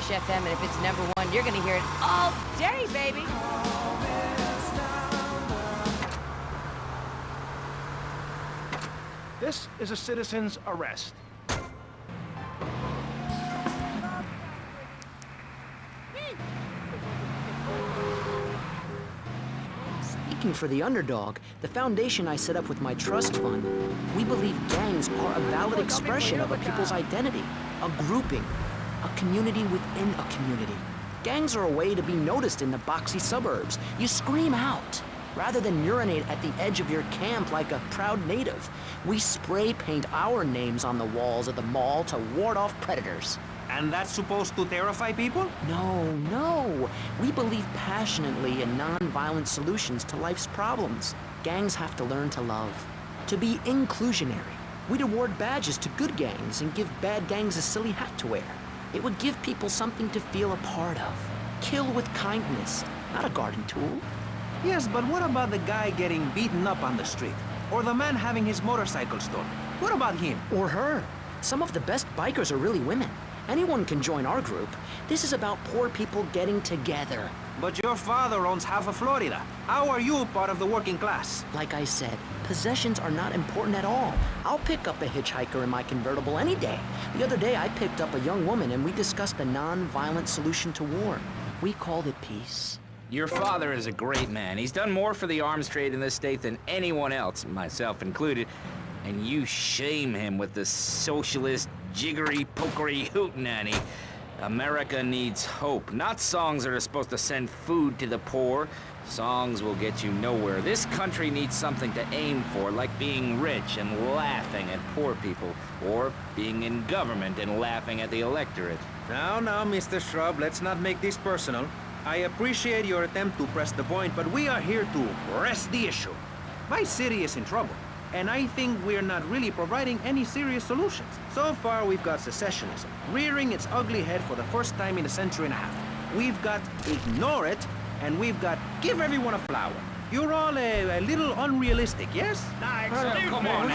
Fresh FM, and if it's #1, you're gonna hear it all day, baby! This is a citizen's arrest. Speaking for the underdog, the foundation I set up with my trust fund, we believe gangs are a valid expression of a people's identity, a grouping, a community within a community. Gangs are a way to be noticed in the boxy suburbs. You scream out. Rather than urinate at the edge of your camp like a proud native, we spray paint our names on the walls of the mall to ward off predators. And that's supposed to terrify people? No. We believe passionately in non-violent solutions to life's problems. Gangs have to learn to love, to be inclusionary. We'd award badges to good gangs and give bad gangs a silly hat to wear. It would give people something to feel a part of. Kill with kindness, not a garden tool. Yes, but what about the guy getting beaten up on the street? Or the man having his motorcycle stolen? What about him? Or her. Some of the best bikers are really women. Anyone can join our group. This is about poor people getting together. But your father owns half of Florida. How are you part of the working class? Like I said, possessions are not important at all. I'll pick up a hitchhiker in my convertible any day. The other day I picked up a young woman and we discussed a non-violent solution to war. We called it peace. Your father is a great man. He's done more for the arms trade in this state than anyone else, myself included. And you shame him with the socialist, jiggery, pokery hootenanny. America needs hope, not songs that are supposed to send food to the poor. Songs will get you nowhere. This country needs something to aim for, like being rich and laughing at poor people, or being in government and laughing at the electorate. Now, Mr. Shrub, let's not make this personal. I appreciate your attempt to press the point, but we are here to rest the issue. My city is in trouble, and I think we're not really providing any serious solutions. So far, we've got secessionism, rearing its ugly head for the first time in a century and a half. We've got ignore it, and we've got give everyone a flower. You're all a little unrealistic, yes? Come on,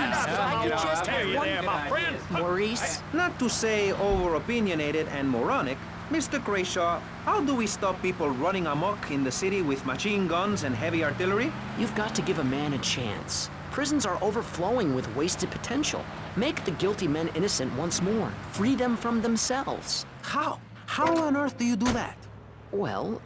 Maurice? Not to say over-opinionated and moronic, Mr. Crashaw, how do we stop people running amok in the city with machine guns and heavy artillery? You've got to give a man a chance. Prisons are overflowing with wasted potential. Make the guilty men innocent once more. Free them from themselves. How? How on earth do you do that? Well,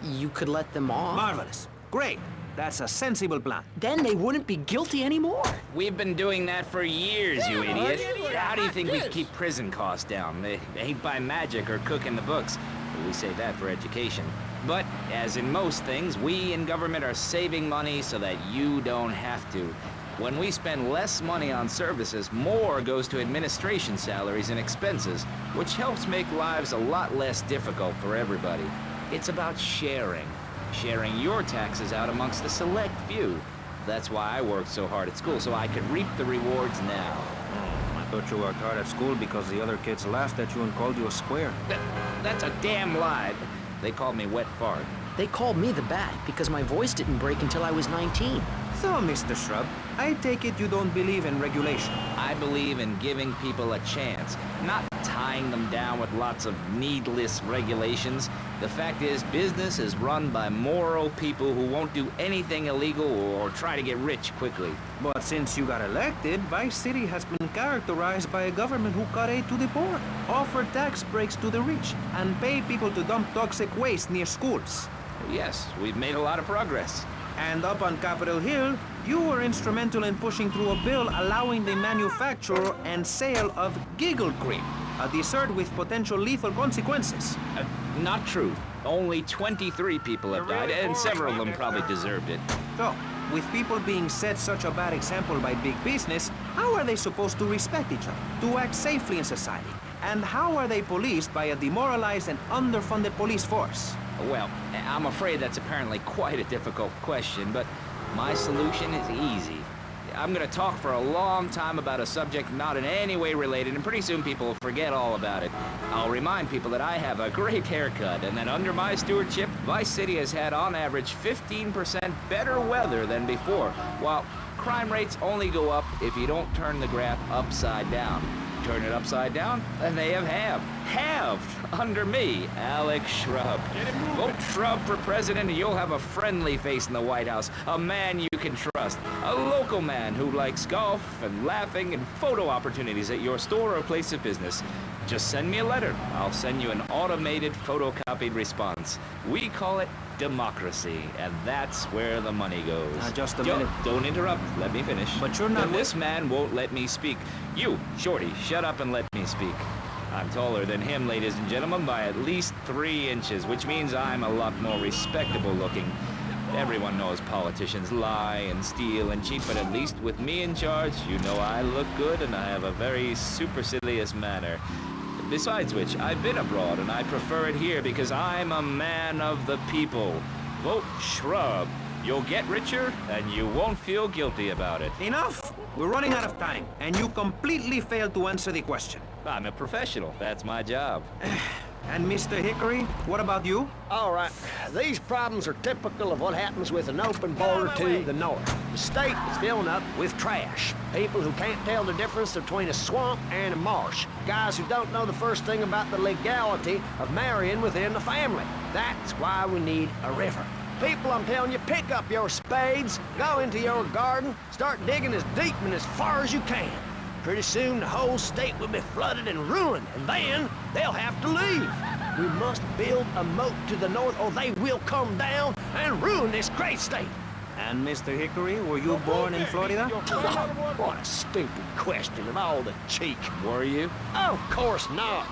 you could let them off. Marvelous. Great. That's a sensible plan. Then they wouldn't be guilty anymore. We've been doing that for years, you idiot. How do you think we keep prison costs down? They ain't by magic or cooking the books. We save that for education. But, as in most things, we in government are saving money so that you don't have to. When we spend less money on services, more goes to administration salaries and expenses, which helps make lives a lot less difficult for everybody. It's about sharing. Sharing your taxes out amongst a select few. That's why I worked so hard at school, so I could reap the rewards now. I thought you worked hard at school because the other kids laughed at you and called you a square. That's a damn lie. They called me wet fart. They called me the Bat because my voice didn't break until I was 19. So, Mr. Shrub, I take it you don't believe in regulation. I believe in giving people a chance, not tying them down with lots of needless regulations. The fact is, business is run by moral people who won't do anything illegal or try to get rich quickly. But since you got elected, Vice City has been characterized by a government who cut aid to the poor, offer tax breaks to the rich, and pay people to dump toxic waste near schools. Yes, we've made a lot of progress. And up on Capitol Hill, you were instrumental in pushing through a bill allowing the manufacture and sale of Giggle Cream, a dessert with potential lethal consequences. Not true. Only 23 people have died, and several of them probably deserved it. So, with people being set such a bad example by big business, how are they supposed to respect each other, to act safely in society? And how are they policed by a demoralized and underfunded police force? Well, I'm afraid that's apparently quite a difficult question, but my solution is easy. I'm gonna talk for a long time about a subject not in any way related, and pretty soon people will forget all about it. I'll remind people that I have a great haircut, and that under my stewardship, Vice City has had on average 15% better weather than before, while crime rates only go up if you don't turn the graph upside down. turn it upside down, and they have halved under me, Alex Shrub. Vote Shrub for president and you'll have a friendly face in the White House, a man you can trust, a local man who likes golf and laughing and photo opportunities at your store or place of business. Just send me a letter. I'll send you an automated photocopied response. We call it democracy, and that's where the money goes. Just a minute. Don't interrupt. Let me finish. But you're not... And this man won't let me speak. You, Shorty, shut up and let me speak. I'm taller than him, ladies and gentlemen, by at least 3 inches, which means I'm a lot more respectable looking. Everyone knows politicians lie and steal and cheat, but at least with me in charge, you know I look good and I have a very supercilious manner. Besides which, I've been abroad and I prefer it here because I'm a man of the people. Vote Shrub. You'll get richer and you won't feel guilty about it. Enough! We're running out of time, and you completely failed to answer the question. I'm a professional. That's my job. And Mr. Hickory, what about you? All right, these problems are typical of what happens with an open border to the north. The state is filling up with trash. People who can't tell the difference between a swamp and a marsh. Guys who don't know the first thing about the legality of marrying within the family. That's why we need a river. People, I'm telling you, pick up your spades, go into your garden, start digging as deep and as far as you can. Pretty soon the whole state will be flooded and ruined, and then they'll have to leave. We must build a moat to the north or they will come down and ruin this great state. And Mr. Hickory, were you born in Florida? Oh, what a stupid question of all the cheek. Were you? Of course not.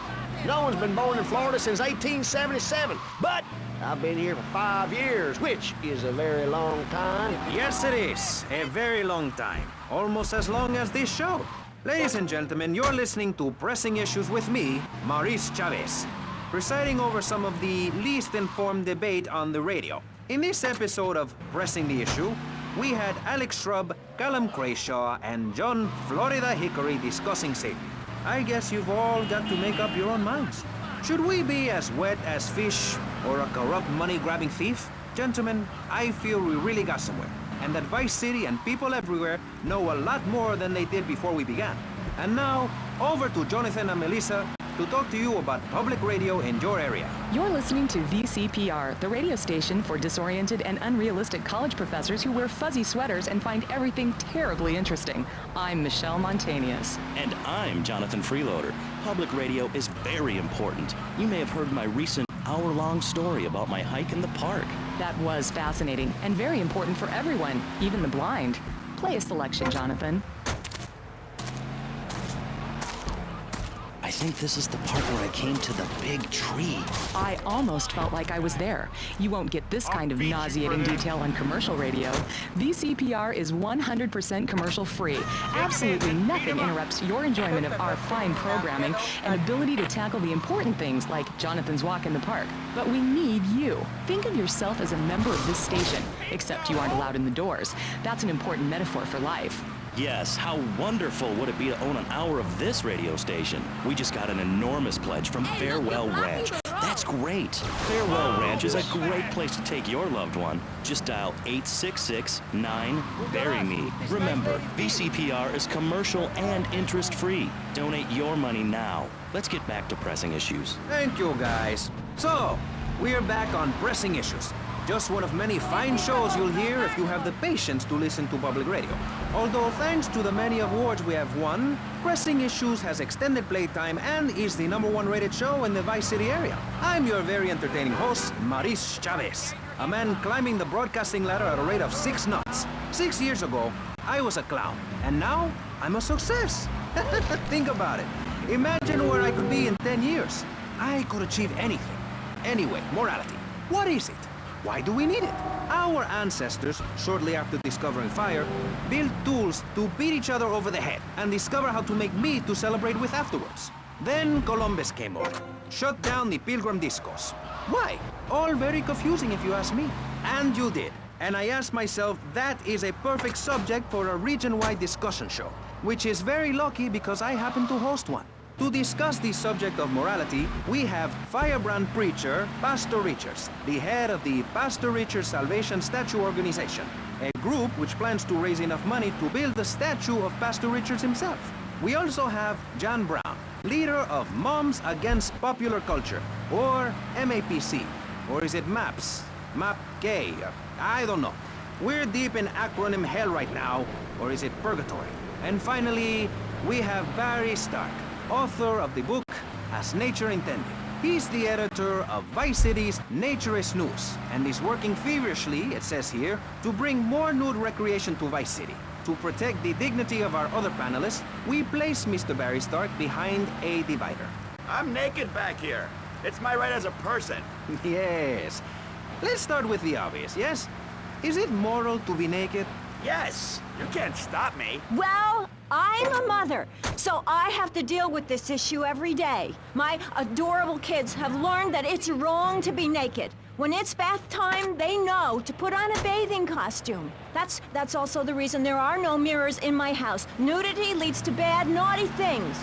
No one's been born in Florida since 1877, but I've been here for 5 years, which is a very long time. Yes, it is. A very long time. Almost as long as this show. Ladies and gentlemen, you're listening to Pressing Issues with me, Maurice Chavez, presiding over some of the least informed debate on the radio. In this episode of Pressing the Issue, we had Alex Shrub, Callum Crayshaw, and John Florida Hickory discussing safety. I guess you've all got to make up your own minds. Should we be as wet as fish or a corrupt money-grabbing thief? Gentlemen, I feel we really got somewhere, and that Vice City and people everywhere know a lot more than they did before we began. And now, over to Jonathan and Melissa to talk to you about public radio in your area. You're listening to VCPR, the radio station for disoriented and unrealistic college professors who wear fuzzy sweaters and find everything terribly interesting. I'm Michelle Montañez. And I'm Jonathan Freeloader. Public radio is very important. You may have heard my recent hour-long story about my hike in the park. That was fascinating and very important for everyone, even the blind. Play a selection, Jonathan. I think this is the part where I came to the big tree. I almost felt like I was there. You won't get this kind of nauseating detail on commercial radio. VCPR is 100% commercial-free. Absolutely nothing interrupts your enjoyment of our fine programming and ability to tackle the important things like Jonathan's walk in the park. But we need you. Think of yourself as a member of this station, except you aren't allowed in the doors. That's an important metaphor for life. Yes, how wonderful would it be to own an hour of this radio station? We just got an enormous pledge from Farewell Ranch. That's great. Farewell Ranch is a great place to take your loved one. Just dial 866-9-BURY-ME. Remember, VCPR is commercial and interest-free. Donate your money now. Let's get back to pressing issues. Thank you, guys. So, we're back on Pressing Issues. Just one of many fine shows you'll hear if you have the patience to listen to public radio. Although thanks to the many awards we have won, Pressing Issues has extended playtime and is the #1 rated show in the Vice City area. I'm your very entertaining host, Maurice Chavez, a man climbing the broadcasting ladder at a rate of 6 knots. 6 years ago, I was a clown, and now I'm a success. Think about it. Imagine where I could be in 10 years. I could achieve anything. Anyway, morality. What is it? Why do we need it? Our ancestors, shortly after discovering fire, built tools to beat each other over the head and discover how to make meat to celebrate with afterwards. Then Columbus came over, shut down the Pilgrim discos. Why? All very confusing if you ask me. And you did. And I asked myself, that is a perfect subject for a region-wide discussion show, which is very lucky because I happen to host one. To discuss the subject of morality, we have firebrand preacher Pastor Richards, the head of the Pastor Richards Salvation Statue Organization, a group which plans to raise enough money to build a statue of Pastor Richards himself. We also have John Brown, leader of Moms Against Popular Culture, or MAPC. Or is it MAPS? MAP-K? I don't know. We're deep in acronym hell right now, or is it purgatory? And finally, we have Barry Stark, author of the book As Nature Intended. He's the editor of Vice City's Naturist News, and is working feverishly, it says here, to bring more nude recreation to Vice City. To protect the dignity of our other panelists, we place Mr. Barry Stark behind a divider. I'm naked back here. It's my right as a person. Yes. Let's start with the obvious, yes? Is it moral to be naked? Yes, you can't stop me. Well, I'm a mother, so I have to deal with this issue every day. My adorable kids have learned that it's wrong to be naked. When it's bath time, they know to put on a bathing costume. That's also the reason there are no mirrors in my house. Nudity leads to bad, naughty things.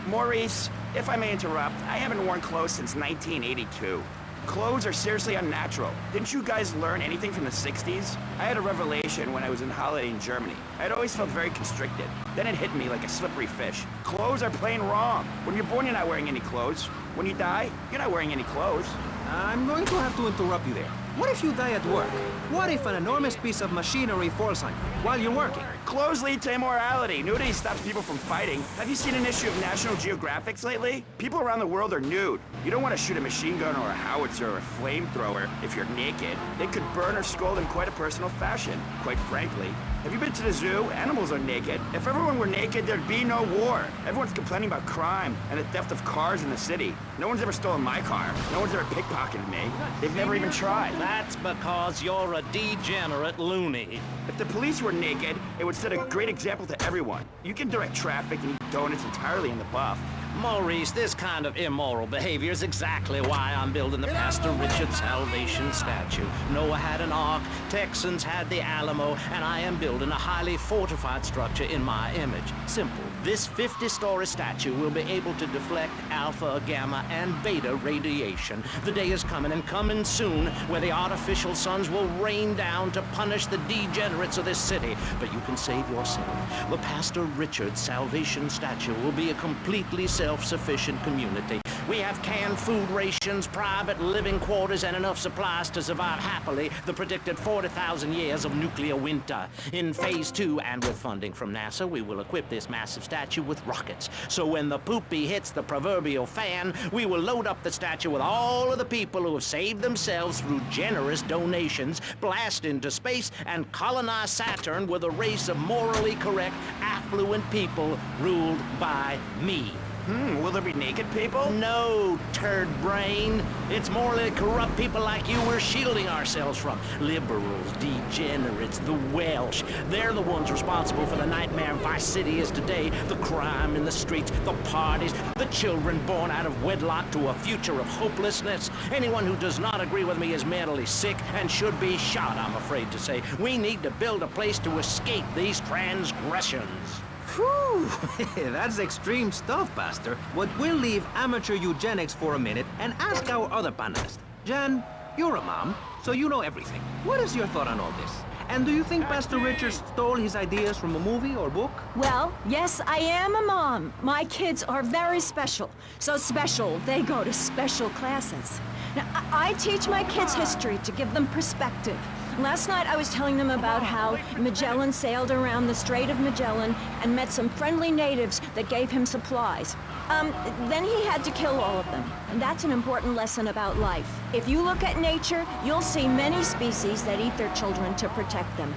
Maurice, if I may interrupt, I haven't worn clothes since 1982. Clothes are seriously unnatural. Didn't you guys learn anything from the 60s? I had a revelation when I was on holiday in Germany. I'd always felt very constricted. Then it hit me like a slippery fish. Clothes are plain wrong. When you're born, you're not wearing any clothes. When you die, you're not wearing any clothes. I'm going to have to interrupt you there. What if you die at work? What if an enormous piece of machinery falls on you while you're working? Clothes lead to immorality. Nudity stops people from fighting. Have you seen an issue of National Geographic lately? People around the world are nude. You don't want to shoot a machine gun or a howitzer or a flamethrower if you're naked. It could burn or scald in quite a personal fashion, quite frankly. Have you been to the zoo? Animals are naked. If everyone were naked, there'd be no war. Everyone's complaining about crime and the theft of cars in the city. No one's ever stolen my car. No one's ever pickpocketed me. They've never even tried. That's because you're a degenerate loony. If the police were naked, it would set a great example to everyone. You can direct traffic and eat donuts entirely in the buff. Maurice, this kind of immoral behavior is exactly why I'm building the Pastor Richard Salvation statue. Noah had an ark, Texans had the Alamo, and I am building a highly fortified structure in my image. Simple. This 50-story statue will be able to deflect alpha, gamma, and beta radiation. The day is coming, and coming soon, where the artificial suns will rain down to punish the degenerates of this city. But you can save yourself. The Pastor Richard Salvation statue will be a completely self-sufficient community. We have canned food rations, private living quarters, and enough supplies to survive happily the predicted 40,000 years of nuclear winter. In Phase 2, and with funding from NASA, we will equip this massive statue with rockets. So when the poopy hits the proverbial fan, we will load up the statue with all of the people who have saved themselves through generous donations, blast into space, and colonize Saturn with a race of morally correct, affluent people ruled by me. Will there be naked people? No, turd brain. It's morally corrupt people like you we're shielding ourselves from. Liberals, degenerates, the Welsh. They're the ones responsible for the nightmare Vice City is today. The crime in the streets, the parties, the children born out of wedlock to a future of hopelessness. Anyone who does not agree with me is mentally sick and should be shot, I'm afraid to say. We need to build a place to escape these transgressions. Whew, that's extreme stuff, Pastor. But we'll leave amateur eugenics for a minute and ask our other panelist. Jan, you're a mom, so you know everything. What is your thought on all this? And do you think Pastor Richard stole his ideas from a movie or book? Well, yes, I am a mom. My kids are very special. So special, they go to special classes. Now, I teach my kids history to give them perspective. Last night I was telling them about how Magellan sailed around the Strait of Magellan and met some friendly natives that gave him supplies. Then he had to kill all of them. And that's an important lesson about life. If you look at nature, you'll see many species that eat their children to protect them.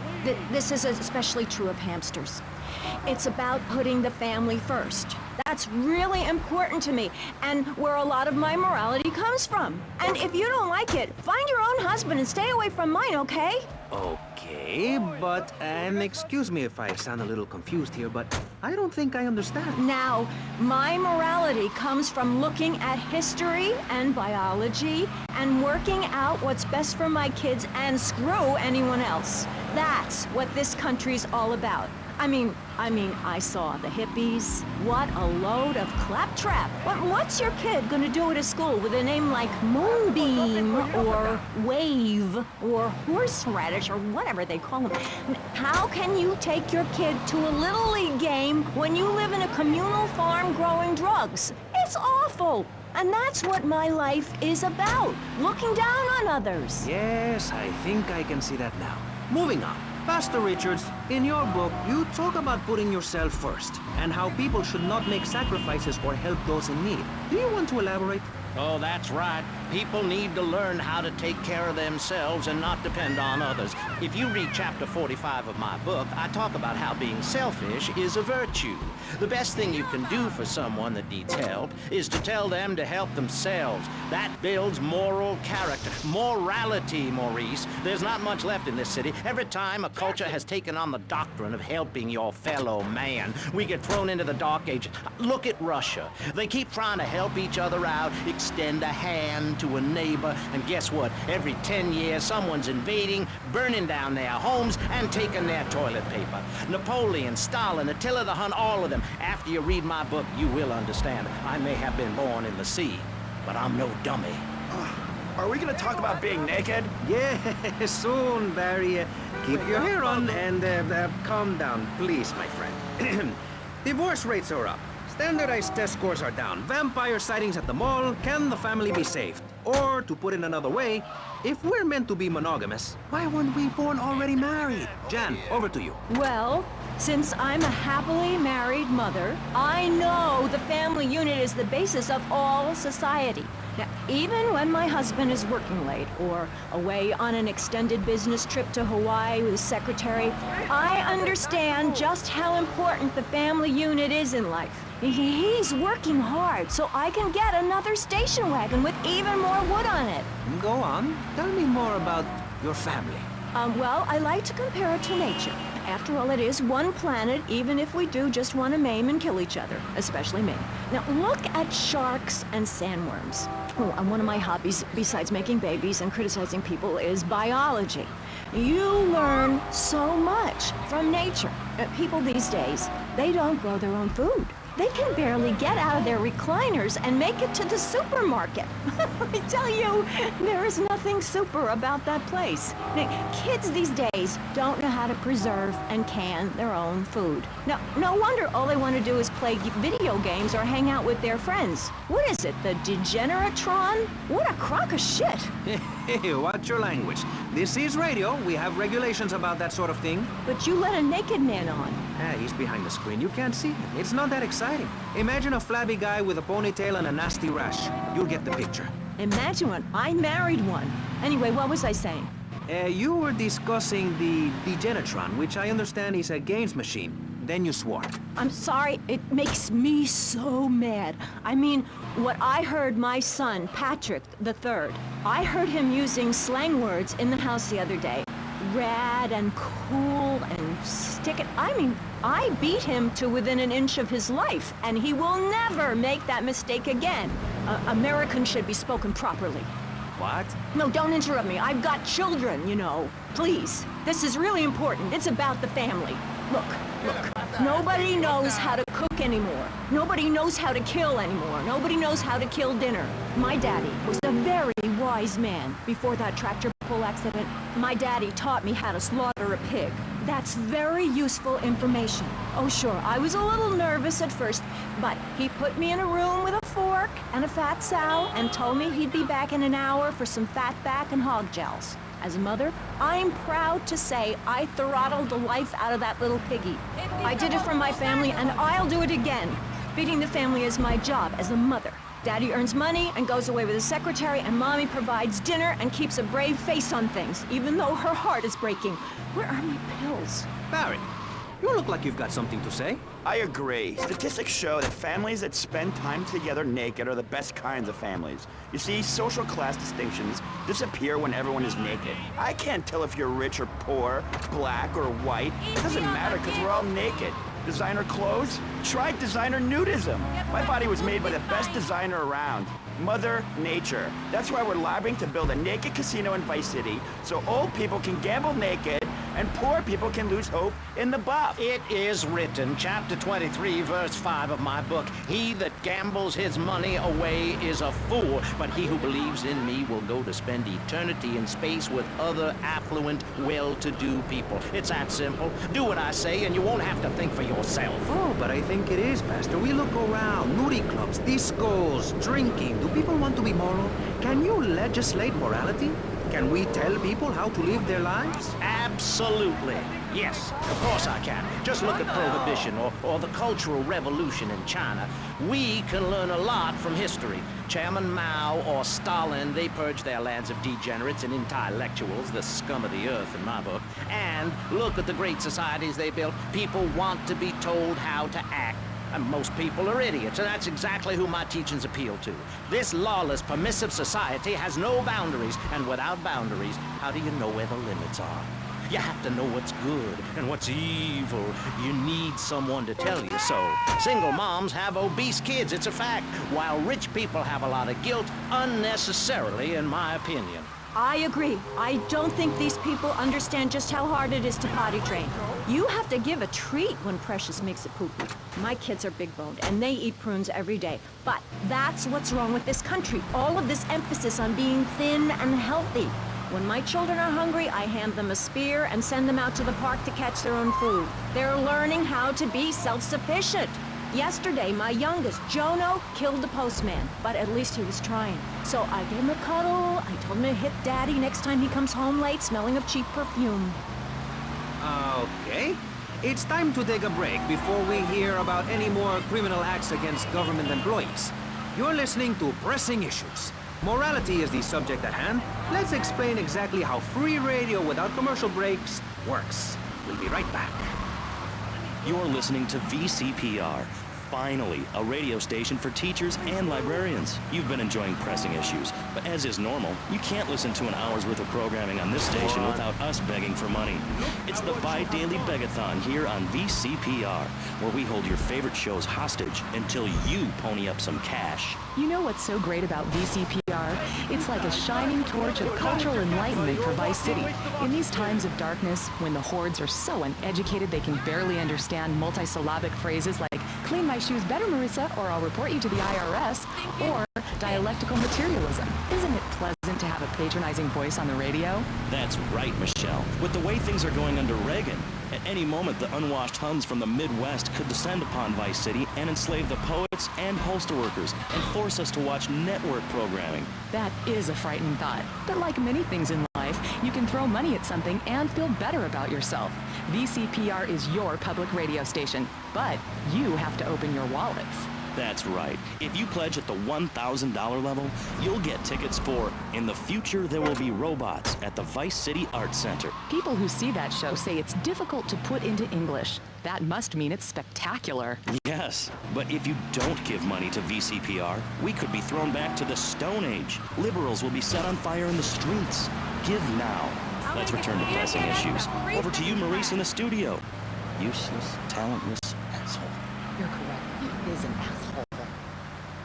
This is especially true of hamsters. It's about putting the family first. That's really important to me, and where a lot of my morality comes from. And if you don't like it, find your own husband and stay away from mine, okay? Okay, but, and excuse me if I sound a little confused here, but I don't think I understand. Now, my morality comes from looking at history and biology and working out what's best for my kids and screw anyone else. That's what this country's all about. I saw the hippies. What a load of claptrap. What's your kid gonna do at a school with a name like Moonbeam, or Wave, or Horseradish, or whatever they call them? How can you take your kid to a Little League game when you live in a communal farm growing drugs? It's awful. And that's what my life is about, looking down on others. Yes, I think I can see that now. Moving on. Pastor Richards, in your book, you talk about putting yourself first and how people should not make sacrifices or help those in need. Do you want to elaborate? Oh, that's right. People need to learn how to take care of themselves and not depend on others. If you read chapter 45 of my book, I talk about how being selfish is a virtue. The best thing you can do for someone that needs help is to tell them to help themselves. That builds moral character. Morality, Maurice. There's not much left in this city. Every time a culture has taken on the doctrine of helping your fellow man, we get thrown into the dark ages. Look at Russia. They keep trying to help each other out, extend a hand to a neighbor, and guess what? Every 10 years, someone's invading, burning down their homes, and taking their toilet paper. Napoleon, Stalin, Attila the Hun, all of them. After you read my book, you will understand. I may have been born in the sea, but I'm no dummy. Are we gonna talk about being naked? Yeah, soon, Barry. Keep your hair on and calm down, please, my friend. Divorce rates are up. Standardized test scores are down. Vampire sightings at the mall. Can the family be saved? Or, to put it another way, if we're meant to be monogamous, why weren't we born already married? Jan, over to you. Well, since I'm a happily married mother, I know the family unit is the basis of all society. Now, even when my husband is working late or away on an extended business trip to Hawaii with his secretary, I understand just how important the family unit is in life. He's working hard so I can get another station wagon with even more wood on it. Go on. Tell me more about your family. Well, I like to compare it to nature. After all, it is one planet, even if we do just want to maim and kill each other, especially me. Now, look at sharks and sandworms. Oh, and one of my hobbies, besides making babies and criticizing people, is biology. You learn so much from nature. People these days, they don't grow their own food. They can barely get out of their recliners and make it to the supermarket. I tell you, there is nothing super about that place. Kids these days don't know how to preserve and can their own food. Now, no wonder all they want to do is play video games or hang out with their friends. What is it, the Degeneratron? What a crock of shit. Hey, watch your language. This is radio. We have regulations about that sort of thing. But you let a naked man on. He's behind the screen. You can't see him. It's not that exciting. Imagine a flabby guy with a ponytail and a nasty rash. You'll get the picture. Imagine one. I married one. Anyway, what was I saying? You were discussing the Degenetron, which I understand is a games machine. Then you swore. I'm sorry, it makes me so mad. I mean, what I heard my son, Patrick III, I heard him using slang words in the house the other day. Rad and cool and stick it. I mean, I beat him to within an inch of his life, and he will never make that mistake again. Americans should be spoken properly. What? No, don't interrupt me. I've got children, you know. Please. This is really important. It's about the family. Look. Nobody knows how to cook anymore. Nobody knows how to kill anymore. Nobody knows how to kill dinner. My daddy was a very wise man. Before that tractor pull accident, my daddy taught me how to slaughter a pig. That's very useful information. Oh, sure, I was a little nervous at first, but he put me in a room with a fork and a fat sow and told me he'd be back in an hour for some fat back and hog gels. As a mother, I'm proud to say I throttled the life out of that little piggy. I did it for my family, and I'll do it again. Feeding the family is my job as a mother. Daddy earns money and goes away with his secretary, and Mommy provides dinner and keeps a brave face on things, even though her heart is breaking. Where are my pills? Barry, you look like you've got something to say. I agree. Statistics show that families that spend time together naked are the best kinds of families. You see, social class distinctions disappear when everyone is naked. I can't tell if you're rich or poor, black or white. It doesn't matter because we're all naked. Designer clothes? Try designer nudism. My body was made by the best designer around, Mother Nature. That's why we're lobbying to build a naked casino in Vice City so old people can gamble naked and poor people can lose hope in the buff. It is written, chapter 23, verse 5 of my book, "He that gambles his money away is a fool, but he who believes in me will go to spend eternity in space with other affluent, well-to-do people." It's that simple. Do what I say, and you won't have to think for yourself. Oh, but I think it is, Pastor. We look around, nudie clubs, discos, drinking. Do people want to be moral? Can you legislate morality? Can we tell people how to live their lives? Absolutely. Yes, of course I can. Just look at Prohibition or the Cultural Revolution in China. We can learn a lot from history. Chairman Mao or Stalin, they purged their lands of degenerates and intellectuals, the scum of the earth in my book. And look at the great societies they built. People want to be told how to act. And most people are idiots, and that's exactly who my teachings appeal to. This lawless, permissive society has no boundaries, and without boundaries, how do you know where the limits are? You have to know what's good and what's evil. You need someone to tell you so. Single moms have obese kids, it's a fact, while rich people have a lot of guilt unnecessarily, in my opinion. I agree. I don't think these people understand just how hard it is to potty train. You have to give a treat when Precious makes it poopy. My kids are big-boned, and they eat prunes every day. But that's what's wrong with this country. All of this emphasis on being thin and healthy. When my children are hungry, I hand them a spear and send them out to the park to catch their own food. They're learning how to be self-sufficient. Yesterday, my youngest, Jono, killed the postman, but at least he was trying. So I gave him a cuddle, I told him to hit Daddy next time he comes home late smelling of cheap perfume. Okay. It's time to take a break before we hear about any more criminal acts against government employees. You're listening to Pressing Issues. Morality is the subject at hand. Let's explain exactly how free radio without commercial breaks works. We'll be right back. You're listening to VCPR. Finally, a radio station for teachers and librarians. You've been enjoying Pressing Issues, but as is normal, you can't listen to an hour's worth of programming on this station without us begging for money. It's the bi-daily begathon here on VCPR, where we hold your favorite shows hostage until you pony up some cash. You know what's so great about VCPR? It's like a shining torch of cultural enlightenment for Vice City. In these times of darkness, when the hordes are so uneducated they can barely understand multisyllabic phrases like, "Clean my shoes better, Marissa, or I'll report you to the IRS," or dialectical materialism. Isn't it pleasant to have a patronizing voice on the radio? That's right, Michelle. With the way things are going under Reagan, at any moment the unwashed Huns from the Midwest could descend upon Vice City and enslave the poets and poster workers and force us to watch network programming. That is a frightening thought. But like many things in life, you can throw money at something and feel better about yourself. VCPR is your public radio station, but you have to open your wallets. That's right. If you pledge at the $1,000 level, you'll get tickets for In the Future There Will Be Robots at the Vice City Arts Center. People who see that show say it's difficult to put into English. That must mean it's spectacular. Yes, but if you don't give money to VCPR, we could be thrown back to the Stone Age. Liberals will be set on fire in the streets. Give now. Let's return to Pressing Issues. Over to you, Maurice, in the studio. Useless, talentless asshole. You're correct. He is an asshole.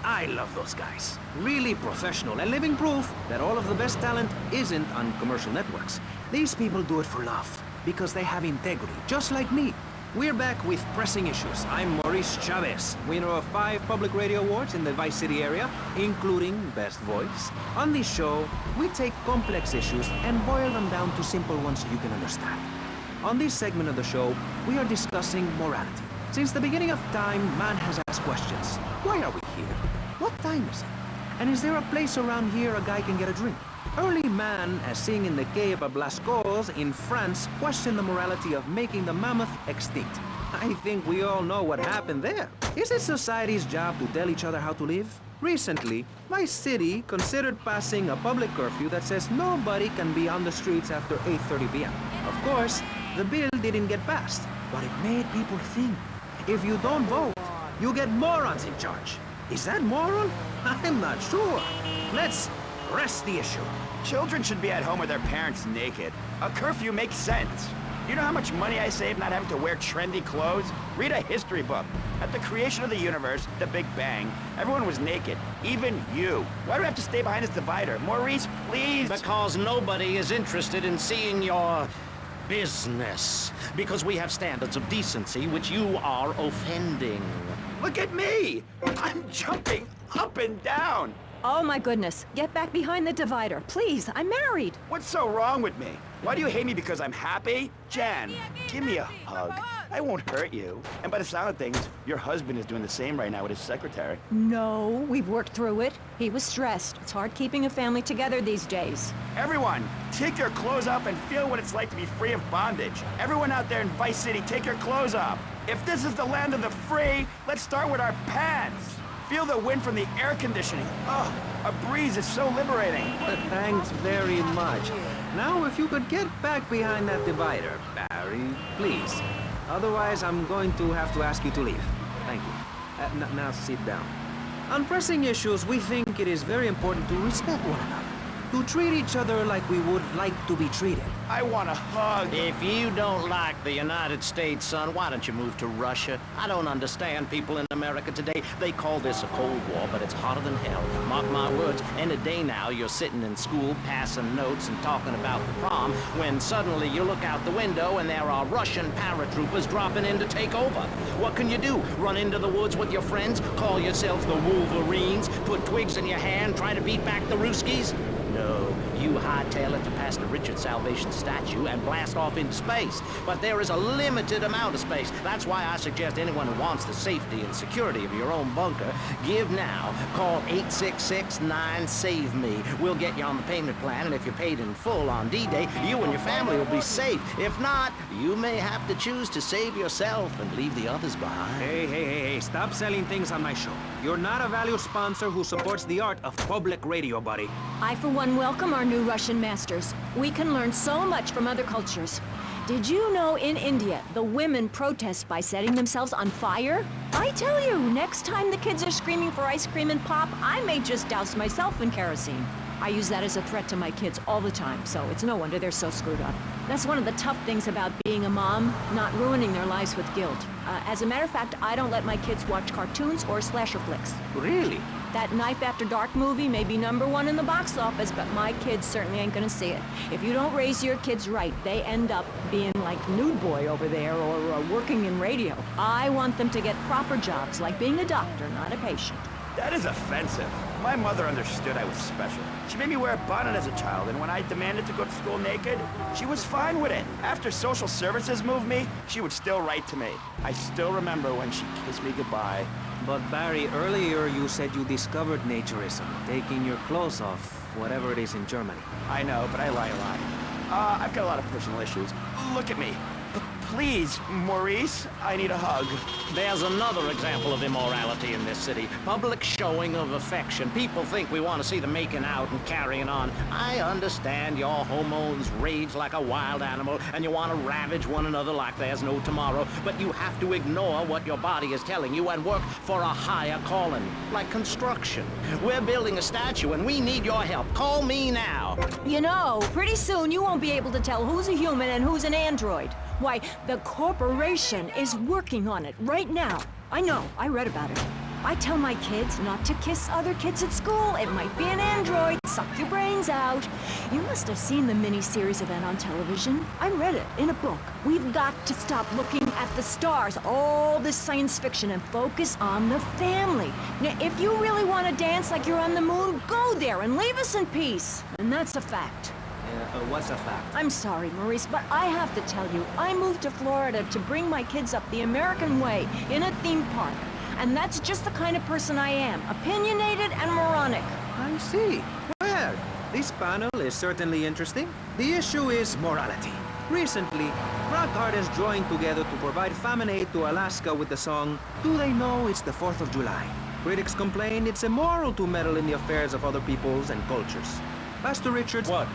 I love those guys. Really professional and living proof that all of the best talent isn't on commercial networks. These people do it for love, because they have integrity, just like me. We're back with Pressing Issues. I'm Maurice Chavez, winner of 5 public radio awards in the Vice City area, including Best Voice. On this show, we take complex issues and boil them down to simple ones you can understand. On this segment of the show, we are discussing morality. Since the beginning of time, man has asked questions. Why are we here? What time is it? And is there a place around here a guy can get a drink? Early man, as seen in the cave of Lascaux in France, questioned the morality of making the mammoth extinct. I think we all know what happened there. Is it society's job to tell each other how to live? Recently, Vice City considered passing a public curfew that says nobody can be on the streets after 8:30 p.m. Of course, the bill didn't get passed, but it made people think. If you don't vote, you get morons in charge. Is that moral? I'm not sure. Let's press the issue. Children should be at home with their parents naked. A curfew makes sense. You know how much money I save not having to wear trendy clothes? Read a history book. At the creation of the universe, the Big Bang, everyone was naked. Even you. Why do I have to stay behind this divider? Maurice, please! Because nobody is interested in seeing your business. Because we have standards of decency which you are offending. Look at me! I'm jumping up and down. Oh my goodness. Get back behind the divider. Please, I'm married. What's so wrong with me? Why do you hate me because I'm happy? Jen, give me a hug. I won't hurt you. And by the sound of things, your husband is doing the same right now with his secretary. No, we've worked through it. He was stressed. It's hard keeping a family together these days. Everyone, take your clothes off and feel what it's like to be free of bondage. Everyone out there in Vice City, take your clothes off. If this is the land of the free, let's start with our pants. Feel the wind from the air conditioning. Oh, a breeze is so liberating. Thanks very much. Now, if you could get back behind that divider, Barry, please. Otherwise, I'm going to have to ask you to leave. Thank you. Now sit down. On pressing issues, we think it is very important to respect one another. To treat each other like we would like to be treated. I want a hug. If you don't like the United States, son, why don't you move to Russia? I don't understand people in America today. They call this a Cold War, but it's hotter than hell. Mark my words, any day now you're sitting in school passing notes and talking about the prom, when suddenly you look out the window and there are Russian paratroopers dropping in to take over. What can you do? Run into the woods with your friends? Call yourselves the Wolverines? Put twigs in your hair and try to beat back the Ruskies? No, you hightail it to Pastor Richard Salvation statue and blast off into space. But there is a limited amount of space. That's why I suggest anyone who wants the safety and security of your own bunker, give now. Call 866-9-SAVE-ME. We'll get you on the payment plan, and if you're paid in full on D-Day, you and your family will be safe. If not, you may have to choose to save yourself and leave the others behind. Hey, stop selling things on my show. You're not a valued sponsor who supports the art of public radio, buddy. I, for one, welcome our new Russian masters. We can learn so much from other cultures. Did you know in India, the women protest by setting themselves on fire? I tell you, next time the kids are screaming for ice cream and pop, I may just douse myself in kerosene. I use that as a threat to my kids all the time, so it's no wonder they're so screwed up. That's one of the tough things about being a mom, not ruining their lives with guilt. As a matter of fact, I don't let my kids watch cartoons or slasher flicks. Really? That Knife After Dark movie may be #1 in the box office, but my kids certainly ain't gonna see it. If you don't raise your kids right, they end up being like Nude Boy over there or working in radio. I want them to get proper jobs, like being a doctor, not a patient. That is offensive. My mother understood I was special. She made me wear a bonnet as a child, and when I demanded to go to school naked, she was fine with it. After social services moved me, she would still write to me. I still remember when she kissed me goodbye. But Barry, earlier you said you discovered naturism, taking your clothes off, whatever it is in Germany. I know, but I lie a lot. I've got a lot of personal issues. Look at me. Please, Maurice, I need a hug. There's another example of immorality in this city. Public showing of affection. People think we want to see them making out and carrying on. I understand your hormones rage like a wild animal and you want to ravage one another like there's no tomorrow, but you have to ignore what your body is telling you and work for a higher calling, like construction. We're building a statue and we need your help. Call me now. You know, pretty soon you won't be able to tell who's a human and who's an android. Why, the corporation is working on it right now. I know, I read about it. I tell my kids not to kiss other kids at school. It might be an android, suck your brains out. You must have seen the mini-series event on television. I read it in a book. We've got to stop looking at the stars, all this science fiction, and focus on the family. Now, if you really want to dance like you're on the moon, go there and leave us in peace. And that's a fact. What's a fact? I'm sorry, Maurice, but I have to tell you, I moved to Florida to bring my kids up the American way in a theme park. And that's just the kind of person I am, opinionated and moronic. I see. Well, this panel is certainly interesting. The issue is morality. Recently, rock artists joined together to provide famine aid to Alaska with the song, Do They Know It's the 4th of July? Critics complain it's immoral to meddle in the affairs of other peoples and cultures. Pastor Richards... What?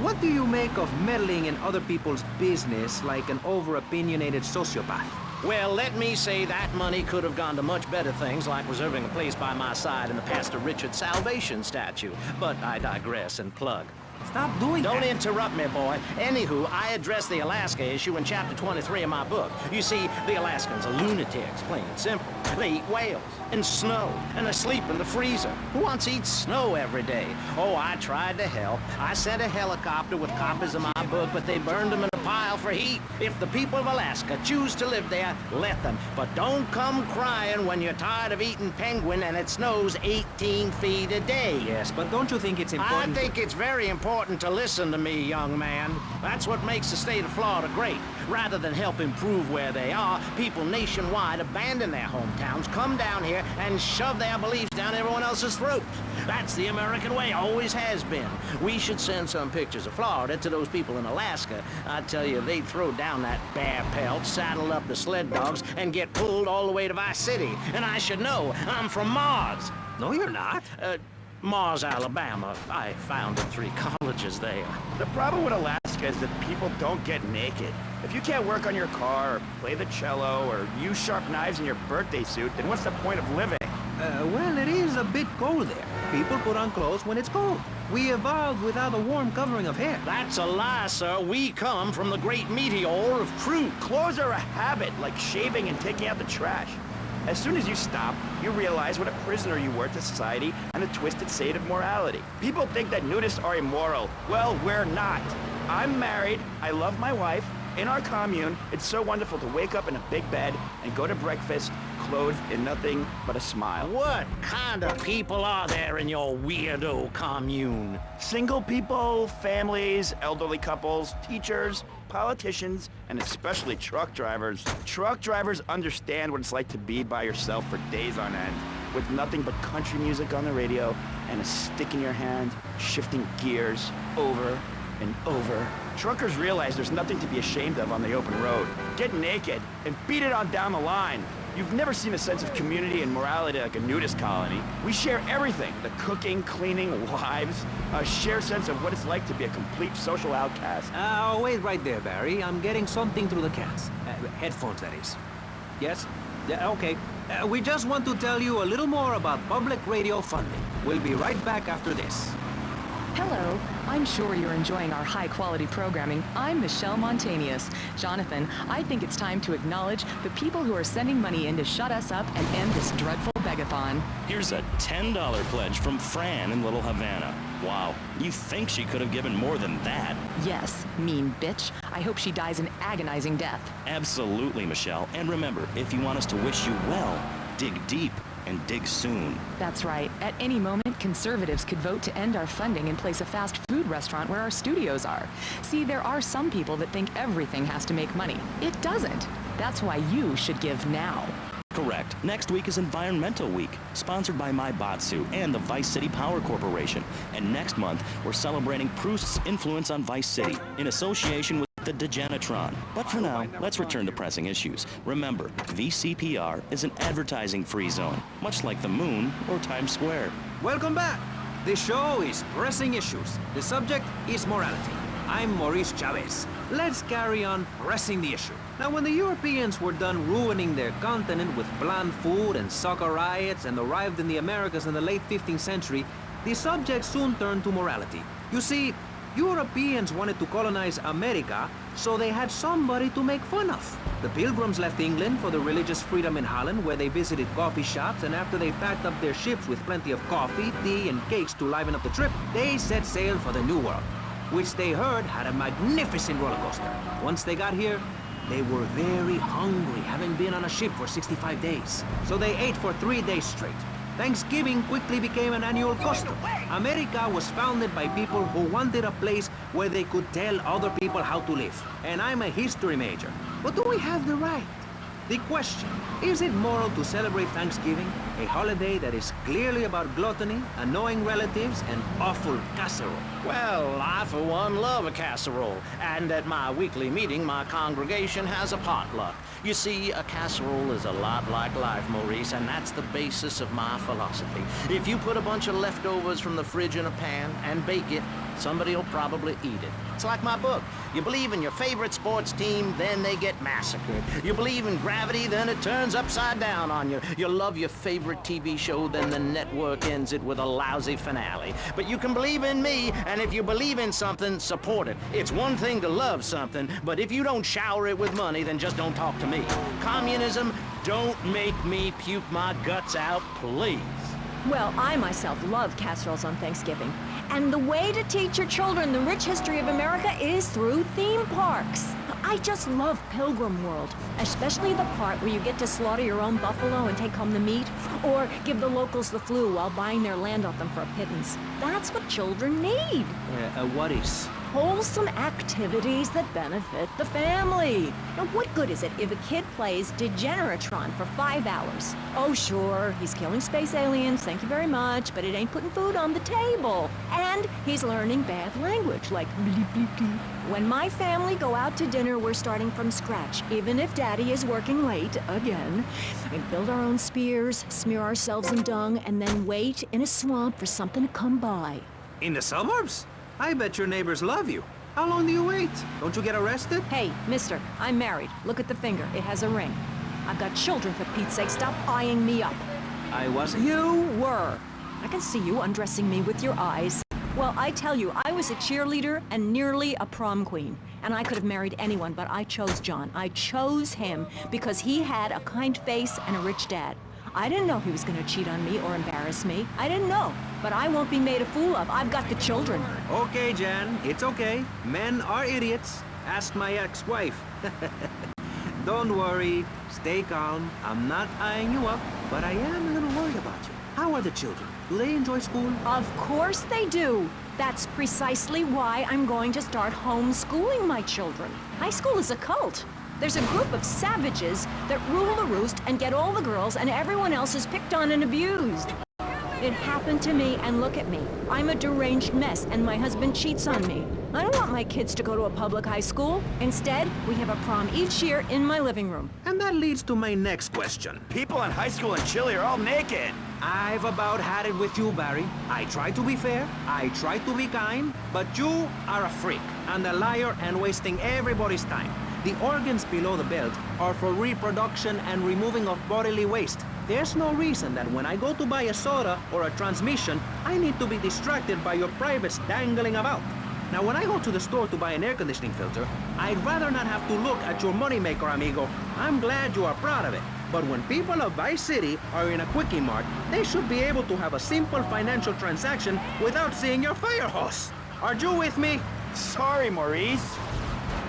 What do you make of meddling in other people's business like an over-opinionated sociopath? Well, let me say that money could have gone to much better things, like reserving a place by my side in the Pastor Richard Salvation statue. But I digress and plug. Stop doing Don't that. interrupt me, boy. Anywho, I address the Alaska issue in chapter 23 of my book. You see, the Alaskans are lunatics, plain and simple. They eat whales and snow, and they sleep in the freezer. Who wants to eat snow every day? Oh, I tried to help. I sent a helicopter with copies of my book, but they burned them in a pile for heat. If the people of Alaska choose to live there, let them. But don't come crying when you're tired of eating penguin and it snows 18 feet a day. Yes, but don't you think it's important? I think it's very important to listen to me, young man. That's what makes the state of Florida great. Rather than help improve where they are, people nationwide abandon their hometowns, come down here, and shove their beliefs down everyone else's throat. That's the American way, always has been. We should send some pictures of Florida to those people in Alaska. I tell you, they'd throw down that bear pelt, saddle up the sled dogs, and get pulled all the way to Vice City. And I should know, I'm from Mars. No, you're not. Mars, Alabama. I founded 3 colleges there. The problem with Alaska is that people don't get naked. If you can't work on your car, or play the cello, or use sharp knives in your birthday suit, then what's the point of living? Well, it is a bit cold there. People put on clothes when it's cold. We evolved without a warm covering of hair. That's a lie, sir. We come from the great meteor of truth. Clothes are a habit, like shaving and taking out the trash. As soon as you stop, you realize what a prisoner you were to society and the twisted state of morality. People think that nudists are immoral. Well, we're not. I'm married, I love my wife. In our commune, it's so wonderful to wake up in a big bed and go to breakfast clothed in nothing but a smile. What kind of people are there in your weirdo commune? Single people, families, elderly couples, teachers, politicians, and especially truck drivers. Truck drivers understand what it's like to be by yourself for days on end, with nothing but country music on the radio and a stick in your hand, shifting gears over and over. Truckers realize there's nothing to be ashamed of on the open road. Get naked and beat it on down the line. You've never seen a sense of community and morality like a nudist colony. We share everything, the cooking, cleaning, wives, a shared sense of what it's like to be a complete social outcast. Wait right there, Barry. I'm getting something through the cats. Headphones, that is. Yes? Yeah, okay. We just want to tell you a little more about public radio funding. We'll be right back after this. Hello. I'm sure you're enjoying our high-quality programming. I'm Michelle Montanius. Jonathan, I think it's time to acknowledge the people who are sending money in to shut us up and end this dreadful begathon. Here's a $10 pledge from Fran in Little Havana. Wow, you think she could have given more than that? Yes, mean bitch. I hope she dies an agonizing death. Absolutely, Michelle. And remember, if you want us to wish you well, dig deep and dig soon. That's right. At any moment, conservatives could vote to end our funding and place a fast food restaurant where our studios are. See, there are some people that think everything has to make money. It doesn't. That's why you should give now. Correct. Next week is Environmental Week, sponsored by MyBotsu and the Vice City Power Corporation. And next month, we're celebrating Proust's influence on Vice City in association with the Degenitron. But for now, let's return to pressing issues. Remember, VCPR is an advertising-free zone, much like the moon or Times Square. Welcome back. The show is Pressing Issues. The subject is morality. I'm Maurice Chavez. Let's carry on pressing the issue. Now, when the Europeans were done ruining their continent with bland food and soccer riots and arrived in the Americas in the late 15th century, the subject soon turned to morality. You see, Europeans wanted to colonize America, so they had somebody to make fun of. The Pilgrims left England for the religious freedom in Holland, where they visited coffee shops, and after they packed up their ships with plenty of coffee, tea, and cakes to liven up the trip, they set sail for the New World, which they heard had a magnificent roller coaster. Once they got here, they were very hungry, having been on a ship for 65 days. So they ate for 3 days straight. Thanksgiving quickly became an annual custom. America was founded by people who wanted a place where they could tell other people how to live. And I'm a history major. But do we have the right? The question, is it moral to celebrate Thanksgiving, a holiday that is clearly about gluttony, annoying relatives, and awful casserole? Well, I for one love a casserole, and at my weekly meeting, my congregation has a potluck. You see, a casserole is a lot like life, Maurice, and that's the basis of my philosophy. If you put a bunch of leftovers from the fridge in a pan and bake it, somebody will probably eat it. It's like my book. You believe in your favorite sports team, then they get massacred. You believe in gravity, then it turns upside down on you. You love your favorite TV show, then the network ends it with a lousy finale. But you can believe in me, and if you believe in something, support it. It's one thing to love something, but if you don't shower it with money, then just don't talk to me. Communism, don't make me puke my guts out, please. Well, I myself love casseroles on Thanksgiving. And the way to teach your children the rich history of America is through theme parks. I just love Pilgrim World, especially the part where you get to slaughter your own buffalo and take home the meat, or give the locals the flu while buying their land off them for a pittance. That's what children need. What is? Wholesome activities that benefit the family. Now, what good is it if a kid plays Degeneratron for 5 hours? Oh, sure, he's killing space aliens, thank you very much, but it ain't putting food on the table. And he's learning bad language, like bleep, bleep, bleep. When my family go out to dinner, we're starting from scratch, even if Daddy is working late, again. We build our own spears, smear ourselves in dung, and then wait in a swamp for something to come by. In the suburbs? I bet your neighbors love you. How long do you wait? Don't you get arrested? Hey, mister, I'm married. Look at the finger. It has a ring. I've got children, for Pete's sake. Stop eyeing me up. I wasn't. You were. I can see you undressing me with your eyes. Well, I tell you, I was a cheerleader and nearly a prom queen. And I could have married anyone, but I chose John. I chose him because he had a kind face and a rich dad. I didn't know he was going to cheat on me or embarrass me. I didn't know. But I won't be made a fool of. I've got the children. Okay, Jan, it's okay. Men are idiots. Ask my ex-wife. Don't worry. Stay calm. I'm not eyeing you up, but I am a little worried about you. How are the children? Do they enjoy school? Of course they do. That's precisely why I'm going to start homeschooling my children. High school is a cult. There's a group of savages that rule the roost and get all the girls, and everyone else is picked on and abused. It happened to me, and look at me. I'm a deranged mess, and my husband cheats on me. I don't want my kids to go to a public high school. Instead, we have a prom each year in my living room. And that leads to my next question. People in high school in Chile are all naked. I've about had it with you, Barry. I try to be fair, I try to be kind, but you are a freak and a liar and wasting everybody's time. The organs below the belt are for reproduction and removing of bodily waste. There's no reason that when I go to buy a soda or a transmission, I need to be distracted by your privates dangling about. Now, when I go to the store to buy an air conditioning filter, I'd rather not have to look at your moneymaker, amigo. I'm glad you are proud of it. But when people of Vice City are in a Quickie Mart, they should be able to have a simple financial transaction without seeing your fire hose. Are you with me? Sorry, Maurice.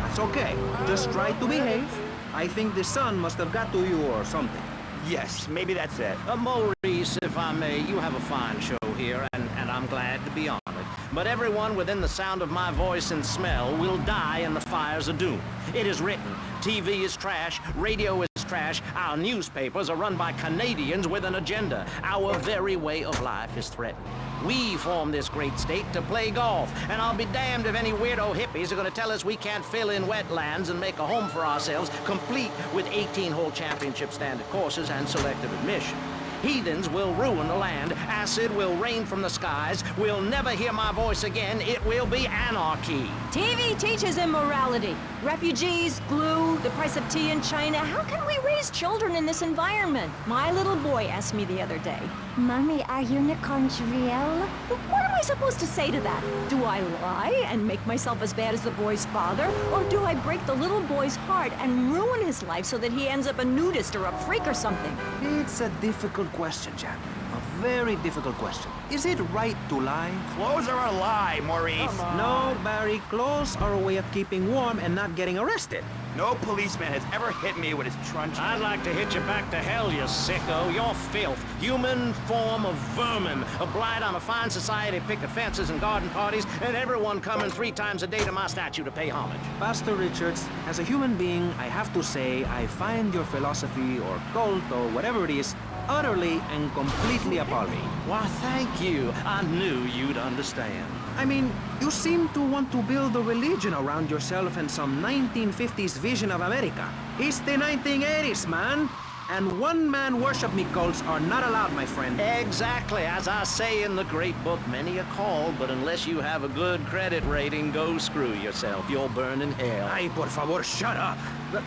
That's okay. Just try to behave. I think the sun must have got to you or something. Yes, maybe that's it. Maurice, if I may, you have a fine show here, and I'm glad to be on it. But everyone within the sound of my voice and smell will die in the fires of doom. It is written, TV is trash, radio is trash, our newspapers are run by Canadians with an agenda. Our very way of life is threatened. We formed this great state to play golf, and I'll be damned if any weirdo hippies are going to tell us we can't fill in wetlands and make a home for ourselves, complete with 18-hole championship standard courses and selective admission. Heathens will ruin the land. Acid will rain from the skies. We'll never hear my voice again. It will be anarchy. TV teaches immorality. Refugees, glue, the price of tea in China. How can we raise children in this environment? My little boy asked me the other day, Mommy, are unicorns real? What am I supposed to say to that? Do I lie and make myself as bad as the boy's father? Or do I break the little boy's heart and ruin his life so that he ends up a nudist or a freak or something? It's a difficult question, Jan. A very difficult question. Is it right to lie? Clothes are a lie, Maurice. No, Barry. Clothes are a way of keeping warm and not getting arrested. No policeman has ever hit me with his truncheon. I'd like to hit you back to hell, you sicko. You're filth. Human form of vermin. A blight on a fine society, picket fences and garden parties, and everyone coming 3 times a day to my statue to pay homage. Pastor Richards, as a human being, I have to say I find your philosophy or cult or whatever it is utterly and completely appalling. Why, thank you. I knew you'd understand. I mean, you seem to want to build a religion around yourself and some 1950s vision of America. It's the 1980s, man. And one-man worship me cults are not allowed, my friend. Exactly. As I say in the great book, many a call, but unless you have a good credit rating, go screw yourself. You'll burn in hell. Ay, por favor, shut up.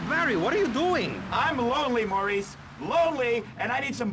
Barry, what are you doing? I'm lonely, Maurice. Lonely, and I need some